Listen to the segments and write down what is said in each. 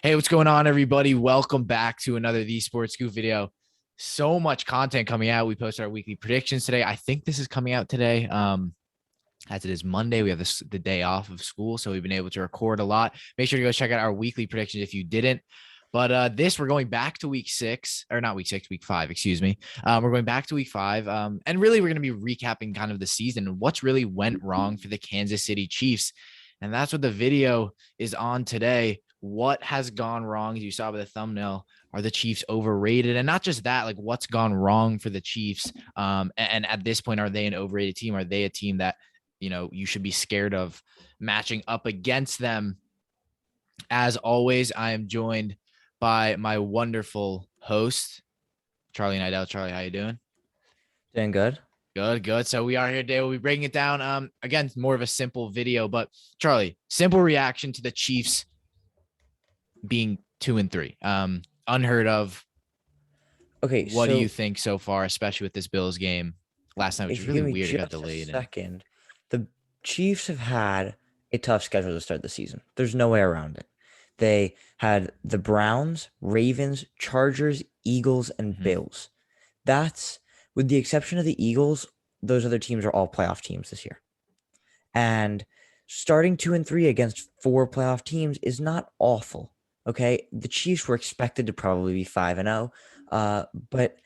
Hey, what's going on, everybody? Welcome back to another TheeSportsScoops video. So much content coming out. We posted our weekly predictions today. I think this is coming out today. As it is Monday, we have the day off of school, so we've been able to record a lot. Make sure to go check out our weekly predictions if you didn't. But we're going back to week six, or not week six, week five, excuse me. We're going back to week five. And really, we're going to be recapping kind of the season and what's really went wrong for the Kansas City Chiefs. And that's what the video is on today. What has gone wrong? As you saw by the thumbnail, are the Chiefs overrated? And not just that, like what's gone wrong for the Chiefs? And at this point, are they an overrated team? Are they a team that, you should be scared of matching up against them? As always, I am joined by my wonderful host, Charlie Neidell. Charlie, how you doing? Doing good. Good. So we are here today. We'll be breaking it down. Again, more of a simple video, but Charlie, simple reaction to the Chiefs being 2-3. Unheard of. Okay, What do you so think so far, especially with this Bills game last night, which if is you really give me weird. It got just a delayed. And second, the Chiefs have had a tough schedule to start the season. There's no way around it. They had the Browns, Ravens, Chargers, Eagles, and Mhm. Bills. That's with the exception of the Eagles, those other teams are all playoff teams this year. And starting 2-3 against four playoff teams is not awful. Okay. The Chiefs were expected to probably be 5-0. But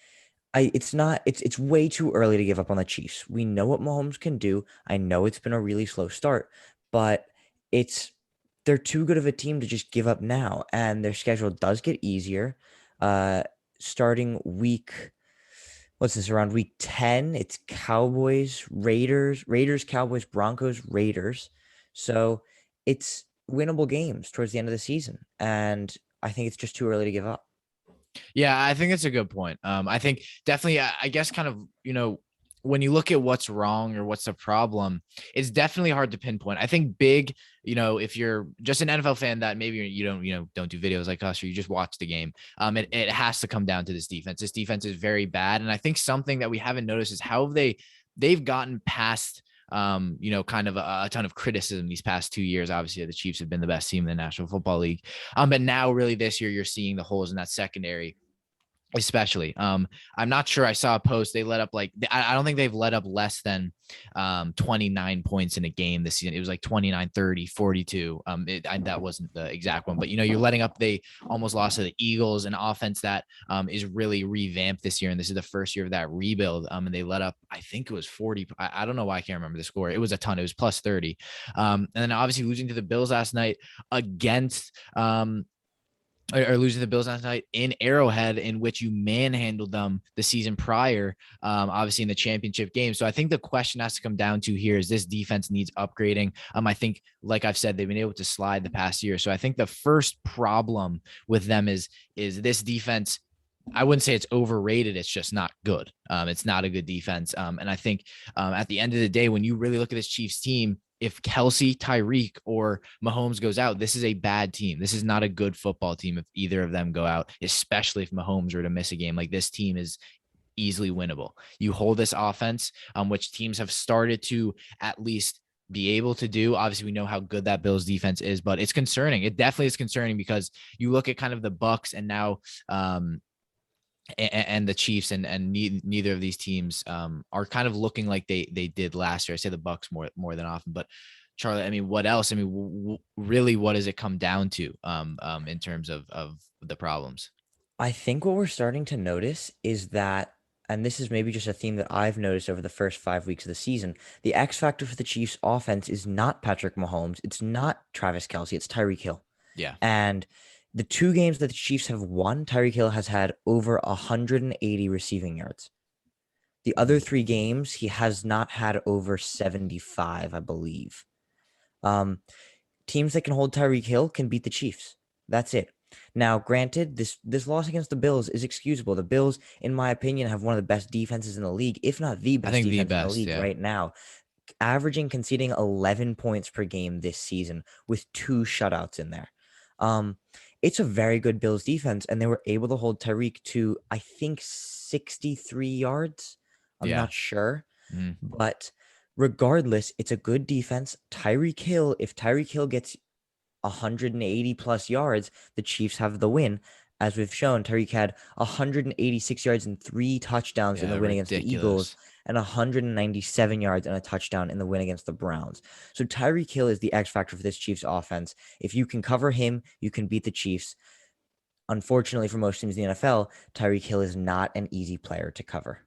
it's way too early to give up on the Chiefs. We know what Mahomes can do. I know it's been a really slow start, but it's they're too good of a team to just give up now. And their schedule does get easier. Uh Starting week what's this around week 10, it's Cowboys, Raiders, Cowboys, Broncos, Raiders. So it's winnable games towards the end of the season. And I think it's just too early to give up. Yeah, I think that's a good point. I think definitely, I guess, kind of, when you look at what's wrong or what's the problem, it's definitely hard to pinpoint. I think big, if you're just an NFL fan that maybe you don't do videos like us or you just watch the game, it has to come down to this defense. This defense is very bad, and I think something that we haven't noticed is how they've gotten past kind of a ton of criticism these past 2 years. Obviously, the Chiefs have been the best team in the National Football League. But now really this year you're seeing the holes in that secondary especially. I'm not sure. I saw a post. They let up I don't think they've let up less than 29 points in a game this season. It was like 29, 30, 42. That wasn't the exact one, but you're letting up. They almost lost to the Eagles, an offense that is really revamped this year, and this is the first year of that rebuild. And they let up, I think it was 40. I don't know why I can't remember the score. It was a ton. It was plus 30. And then obviously losing to the Bills last night against or losing the Bills last night in Arrowhead, in which you manhandled them the season prior, obviously in the championship game. So I think the question has to come down to here is this defense needs upgrading. I think, like I've said, they've been able to slide the past year. So I think the first problem with them is this defense. I wouldn't say it's overrated. It's just not good. It's not a good defense. And I think at the end of the day, when you really look at this Chiefs team, if Kelsey, Tyreek, or Mahomes goes out, this is a bad team. This is not a good football team if either of them go out, especially if Mahomes were to miss a game. Like, this team is easily winnable. You hold this offense, which teams have started to at least be able to do. Obviously, we know how good that Bills defense is, but it's concerning. It definitely is concerning because you look at kind of the Bucks and now and the Chiefs, and neither of these teams are kind of looking like they did last year. I say the Bucks more than often, but Charlie, I mean, what else? I mean, really, what does it come down to in terms of the problems? I think what we're starting to notice is that, and this is maybe just a theme that I've noticed over the first 5 weeks of the season, the X factor for the Chiefs offense is not Patrick Mahomes. It's not Travis Kelsey. It's Tyreek Hill. Yeah, And the two games that the Chiefs have won, Tyreek Hill has had over 180 receiving yards. The other three games, he has not had over 75, I believe. Um, Teams that can hold Tyreek Hill can beat the Chiefs. That's it. Now, granted, this loss against the Bills is excusable. The Bills, in my opinion, have one of the best defenses in the league, if not the I best think the defense in the best. league Yeah, right now, averaging conceding 11 points per game this season with two shutouts in there. Um, it's a very good Bills defense, and they were able to hold Tyreek to, I think, 63 yards. I'm yeah. not sure, Mm. but regardless, it's a good defense. If Tyreek Hill gets 180 plus yards, the Chiefs have the win. As we've shown, Tyreek had 186 yards and 3 touchdowns in the Yeah, win against the Eagles, ridiculous. and 197 yards and a touchdown in the win against the Browns. So Tyreek Hill is the X factor for this Chiefs offense. If you can cover him, you can beat the Chiefs. Unfortunately for most teams in the NFL, Tyreek Hill is not an easy player to cover.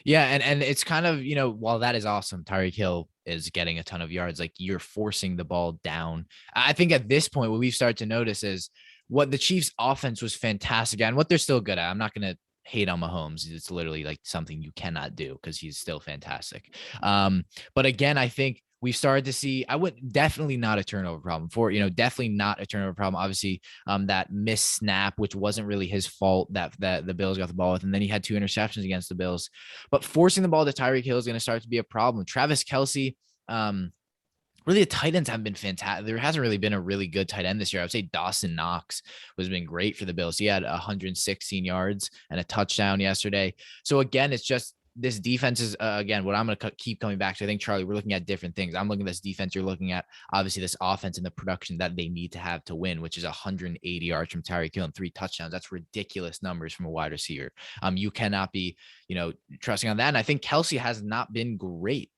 Yeah, and it's kind of, while that is awesome, Tyreek Hill is getting a ton of yards, like you're forcing the ball down. I think at this point, what we've started to notice is what the Chiefs offense was fantastic at and what they're still good at. I'm not going to hate on Mahomes. It's literally like something you cannot do because he's still fantastic. But again, I think we've started to see, I would definitely not a turnover problem for, definitely not a turnover problem. Obviously, that missed snap, which wasn't really his fault that the Bills got the ball with. And then he had 2 interceptions against the Bills. But forcing the ball to Tyreek Hill is going to start to be a problem. Travis Kelce, really the tight ends haven't been fantastic. There hasn't really been a really good tight end this year. I would say Dawson Knox has been great for the Bills. He had 116 yards and a touchdown yesterday. So again, it's just this defense is, again, what I'm going to keep coming back to. I think, Charlie, we're looking at different things. I'm looking at this defense. You're looking at, obviously, this offense and the production that they need to have to win, which is 180 yards from Tyreek Hill and 3 touchdowns. That's ridiculous numbers from a wide receiver. You cannot be, trusting on that. And I think Kelce has not been great.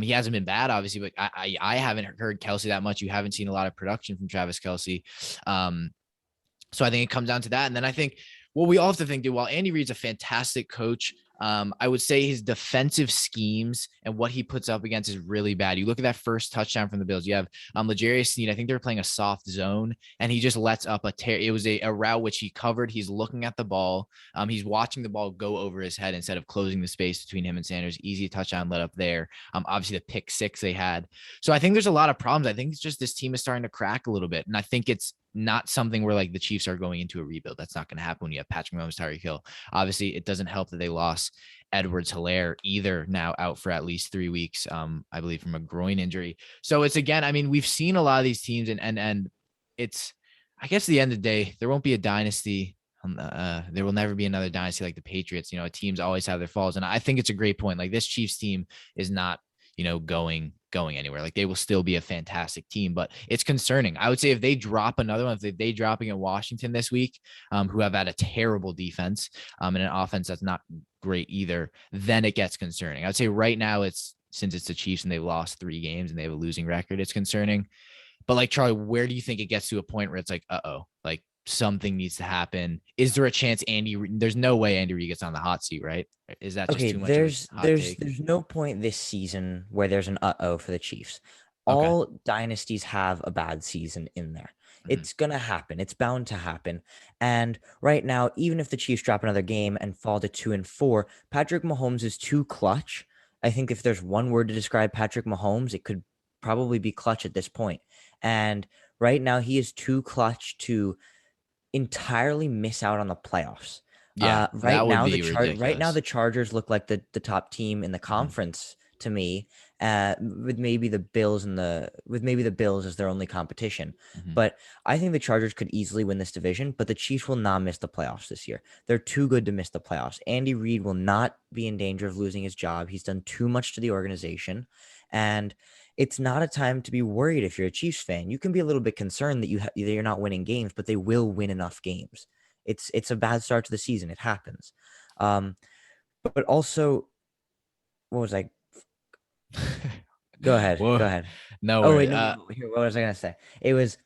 He hasn't been bad, obviously, but I haven't heard Kelce that much. You haven't seen a lot of production from Travis Kelce. So I think it comes down to that. And then I think what we all have to think, dude, while Andy Reid's a fantastic coach, I would say his defensive schemes and what he puts up against is really bad. You look at that first touchdown from the Bills. You have L'Jarius Sneed. I think they're playing a soft zone, and he just lets up it was a route which he covered. He's looking at the ball. He's watching the ball go over his head instead of closing the space between him and Sanders. Easy touchdown let up there. Obviously the pick 6 they had. So I think there's a lot of problems. I think it's just this team is starting to crack a little bit, and I think it's not something where like the Chiefs are going into a rebuild. That's not going to happen when you have Patrick Mahomes, Tyreek Hill. Obviously, it doesn't help that they lost Edwards-Helaire either, now out for at least 3 weeks, I believe, from a groin injury. So it's, again, I mean, we've seen a lot of these teams, and it's, I guess, at the end of the day, there won't be a dynasty. There will never be another dynasty like the Patriots. Teams always have their falls, and I think it's a great point. Like, this Chiefs team is not, going anywhere. Like, they will still be a fantastic team, but it's concerning. I would say if they drop another one, if they dropping at Washington this week, who have had a terrible defense, and an offense that's not great either, then it gets concerning. I would say right now since it's the Chiefs and they've lost 3 games and they have a losing record, it's concerning. But like, Charlie, where do you think it gets to a point where it's like, like something needs to happen? Is there a chance there's no way Andy Reid gets on the hot seat, right? Is that just too much of a hot take? There's no point this season where there's an for the Chiefs. Okay. All dynasties have a bad season in there. Mm-hmm. It's gonna happen. It's bound to happen. And right now, even if the Chiefs drop another game and fall to 2-4, Patrick Mahomes is too clutch. I think if there's one word to describe Patrick Mahomes, it could probably be clutch at this point. And right now, he is too clutch to entirely miss out on the playoffs. Yeah, Right that would now, be ridiculous. the Chargers look like the top team in the Mm-hmm. conference to me, with maybe the Bills as their only competition. Mm-hmm. But I think the Chargers could easily win this division, but the Chiefs will not miss the playoffs this year. They're too good to miss the playoffs. Andy Reid will not be in danger of losing his job. He's done too much to the organization, and it's not a time to be worried if you're a Chiefs fan. You can be a little bit concerned that you're not winning games, but they will win enough games. It's a bad start to the season. It happens. But also, what was I? Go ahead. Whoa, Go ahead. no Oh worries. wait, no. Here, what was I gonna say? It was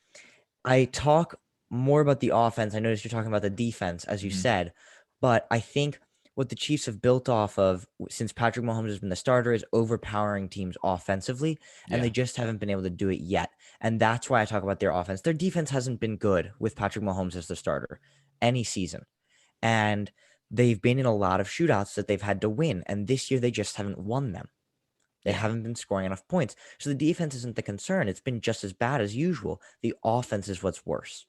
I talk more about the offense. I noticed you're talking about the defense, as you Mhm. said, but I think what the Chiefs have built off of since Patrick Mahomes has been the starter is overpowering teams offensively, and they Yeah. just haven't been able to do it yet. And that's why I talk about their offense. Their defense hasn't been good with Patrick Mahomes as the starter any season. And they've been in a lot of shootouts that they've had to win. And this year they just haven't won them. They Yeah. haven't been scoring enough points. So the defense isn't the concern. It's been just as bad as usual. The offense is what's worse.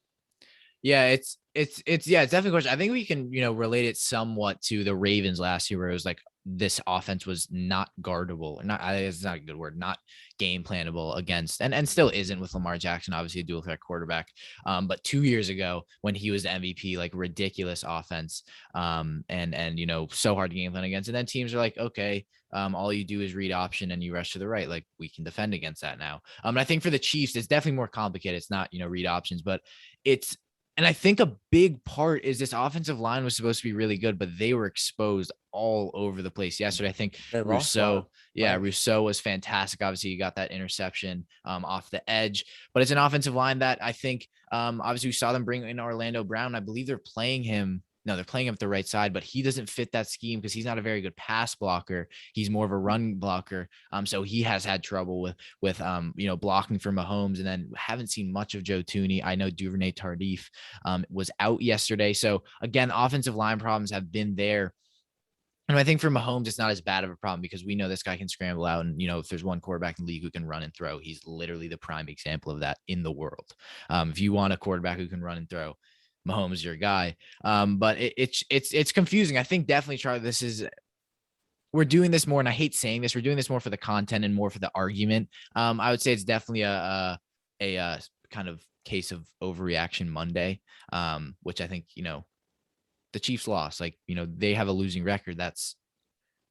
Yeah, it's definitely a question. I think we can, relate it somewhat to the Ravens last year, where it was like this offense was not guardable, not it's not a good word, not game planable against, and still isn't with Lamar Jackson, obviously a dual threat quarterback. But 2 years ago when he was the MVP, like ridiculous offense, and so hard to game plan against. And then teams are like, okay, all you do is read option and you rush to the right. Like we can defend against that now. And I think for the Chiefs, it's definitely more complicated. It's not, read options, but it's, and I think a big part is this offensive line was supposed to be really good, but they were exposed all over the place yesterday. I think They lost a lot of players. Rousseau was fantastic. Obviously, you got that interception off the edge, but it's an offensive line that I think obviously we saw them bring in Orlando Brown. I believe they're playing him. No, they're playing him at the right side, but he doesn't fit that scheme because he's not a very good pass blocker. He's more of a run blocker. So he has had trouble with blocking for Mahomes, and then haven't seen much of Joe Thuney. I know Duvernay Tardif was out yesterday. So again, offensive line problems have been there. And I think for Mahomes, it's not as bad of a problem because we know this guy can scramble out. And, if there's one quarterback in the league who can run and throw, he's literally the prime example of that in the world. If you want a quarterback who can run and throw, Mahomes is your guy. But it's confusing. I think definitely, Charlie, we're doing this more, and I hate saying this, we're doing this more for the content and more for the argument. I would say it's definitely a kind of case of overreaction Monday, which I think, the Chiefs lost. Like, they have a losing record. That's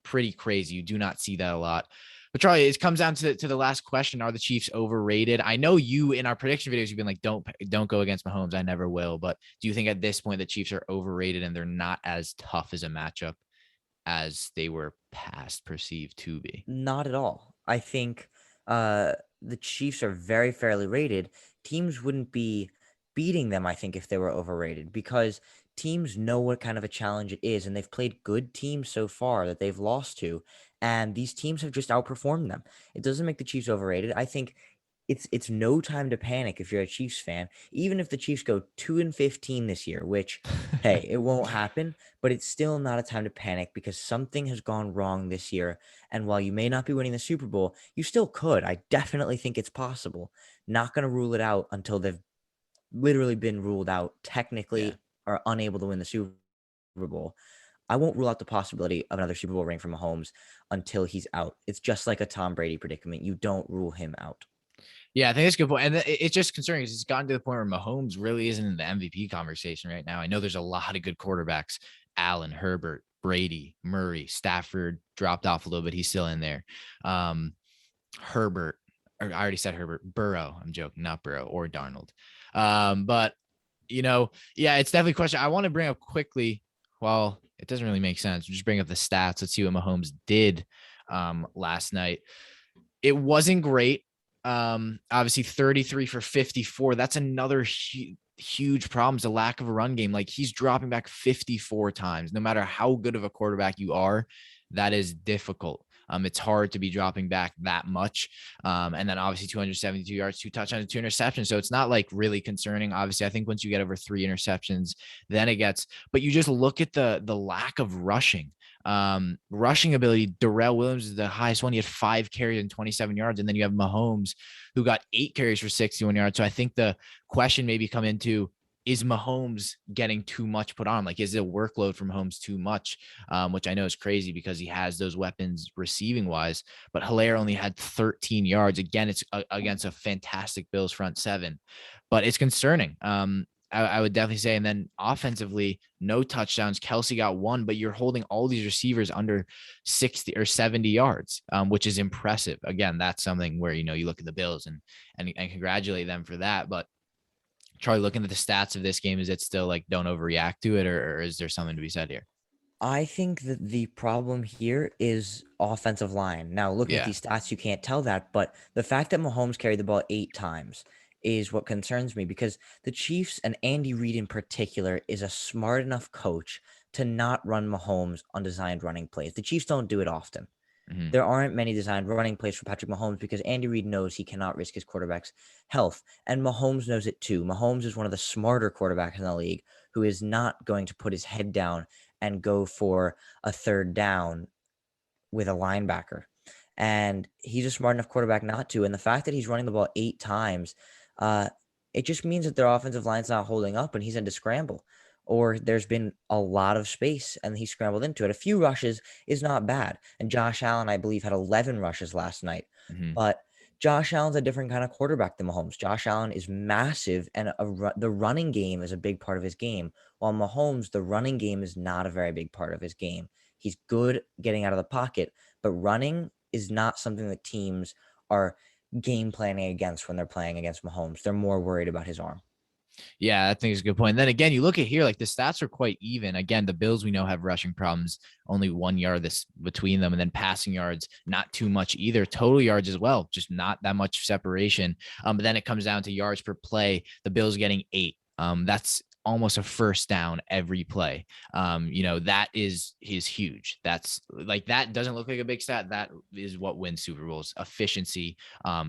pretty crazy. You do not see that a lot. But Charlie, it comes down to the last question. Are the Chiefs overrated? I know you, in our prediction videos, you've been like, don't go against Mahomes. I never will. But do you think at this point the Chiefs are overrated and they're not as tough as a matchup as they were past perceived to be? Not at all. I think the Chiefs are very fairly rated. Teams wouldn't be beating them, I think, if they were overrated, because teams know what kind of a challenge it is, and they've played good teams so far that they've lost to, and these teams have just outperformed them. It doesn't make the Chiefs overrated. I think it's no time to panic if you're a Chiefs fan, even if the Chiefs go 2-15 this year, which hey, it won't happen, but it's still not a time to panic because something has gone wrong this year. And while you may not be winning the Super Bowl, you still could. I definitely think it's possible. Not going to rule it out until they've literally been ruled out Yeah. technically or unable to win the Super Bowl. I won't rule out the possibility of another Super Bowl ring from Mahomes until he's out. It's just like a Tom Brady predicament. You don't rule him out. Yeah, I think that's a good point. And it's just concerning because it's gotten to the point where Mahomes really isn't in the MVP conversation right now. I know there's a lot of good quarterbacks: Allen, Herbert, Brady, Murray, Stafford dropped off a little bit. He's still in there. Herbert, or I already said Herbert, Burrow. I'm joking, not Burrow or Darnold. But yeah, it's definitely a question I want to bring up quickly. Well, it doesn't really make sense. Just bring up the stats. Let's see what Mahomes did last night. It wasn't great. Obviously 33 for 54. That's another huge problem, is the lack of a run game. Like, he's dropping back 54 times. No matter how good of a quarterback you are, that is difficult. It's hard to be dropping back that much. And then obviously 272 yards, 2 touchdowns, 2 interceptions. So it's not like really concerning. Obviously, I think once you get over 3 interceptions, then it gets, but you just look at the lack of rushing. Rushing ability. Darrell Williams is the highest one. He had 5 carries and 27 yards. And then you have Mahomes, who got 8 carries for 61 yards. So I think the question maybe come into, is Mahomes getting too much put on? Like, is the workload from Mahomes too much? Which I know is crazy because he has those weapons receiving wise, but Hilaire only had 13 yards. Again, it's against a fantastic Bills front 7, but it's concerning. I would definitely say. And then offensively, no touchdowns. Kelsey got 1, but you're holding all these receivers under 60 or 70 yards, which is impressive. Again, that's something where, you look at the Bills and congratulate them for that. But Charlie, looking at the stats of this game, is it still like don't overreact to it, or is there something to be said here? I think that the problem here is offensive line. Now, looking at Yeah. these stats, you can't tell that, but the fact that Mahomes carried the ball 8 times is what concerns me, because the Chiefs, and Andy Reid in particular, is a smart enough coach to not run Mahomes on designed running plays. The Chiefs don't do it often. Mm-hmm. There aren't many designed running plays for Patrick Mahomes because Andy Reid knows he cannot risk his quarterback's health. And Mahomes knows it too. Mahomes is one of the smarter quarterbacks in the league who is not going to put his head down and go for a 3rd down with a linebacker. And he's a smart enough quarterback not to. And the fact that he's running the ball 8 times, it just means that their offensive line's not holding up and he's had to scramble. or there's been a lot of space and he scrambled into it. A few rushes is not bad. And Josh Allen, I believe, had 11 rushes last night. Mhm. But Josh Allen's a different kind of quarterback than Mahomes. Josh Allen is massive, and the running game is a big part of his game. While Mahomes, the running game is not a very big part of his game. He's good getting out of the pocket, but running is not something that teams are game planning against when they're playing against Mahomes. They're more worried about his arm. Yeah, I think it's a good point. And then again, you look at here, like the stats are quite even. Again, the Bills we know have rushing problems, only 1 yard this between them, and then passing yards, not too much either. Total yards as well, just not that much separation. But then it comes down to yards per play. The Bills getting 8. That's almost a first down every play. That is huge. That's like, that doesn't look like a big stat. That is what wins Super Bowls: efficiency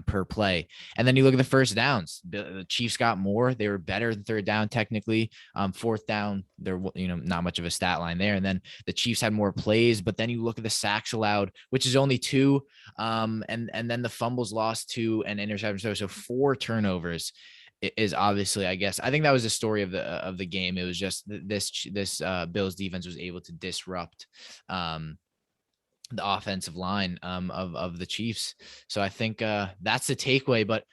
per play. And then you look at the first downs. The Chiefs got more. They were better than third down technically. Fourth down, they're not much of a stat line there. And then the Chiefs had more plays. But then you look at the sacks allowed, which is only 2. And then the fumbles lost 2 and interceptions. So 4 turnovers is obviously, I guess, I think that was the story of the game. It was just this Bills defense was able to disrupt the offensive line of the Chiefs. So I think that's the takeaway. But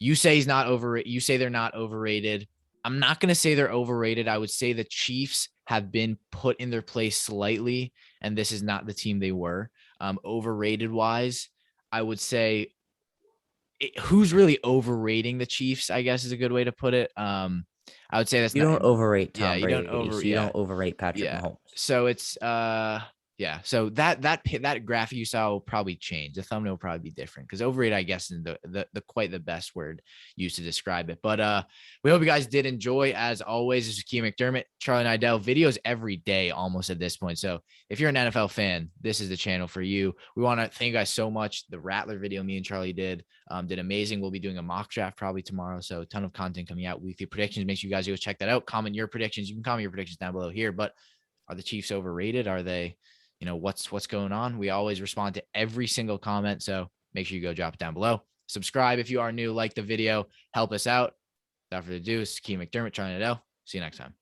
you say he's not overrated. You say they're not overrated. I'm not going to say they're overrated. I would say the Chiefs have been put in their place slightly, and this is not the team they were. Overrated wise, I would say who's really overrating the Chiefs, I guess, is a good way to put it. I would say that's You not. don't overrate Yeah, Tom you don't Brady, over. so you Yeah, don't overrate Patrick yeah. Mahomes. So it's yeah. So that graphic you saw will probably change. The thumbnail will probably be different, because overrated, I guess, is the quite the best word used to describe it. But we hope you guys did enjoy. As always, this is Cian McDermott, Charlie Neidell, videos every day almost at this point. So if you're an NFL fan, this is the channel for you. We want to thank you guys so much. The Rattler video me and Charlie did amazing. We'll be doing a mock draft probably tomorrow. So a ton of content coming out, weekly predictions. Make sure you guys go check that out. Comment your predictions. You can comment your predictions down below here. But are the Chiefs overrated? Are they, what's going on? We always respond to every single comment. So make sure you go drop it down below. Subscribe if you are new, like the video, help us out. Without further ado, it's Cian McDermott, trying it out. See you next time.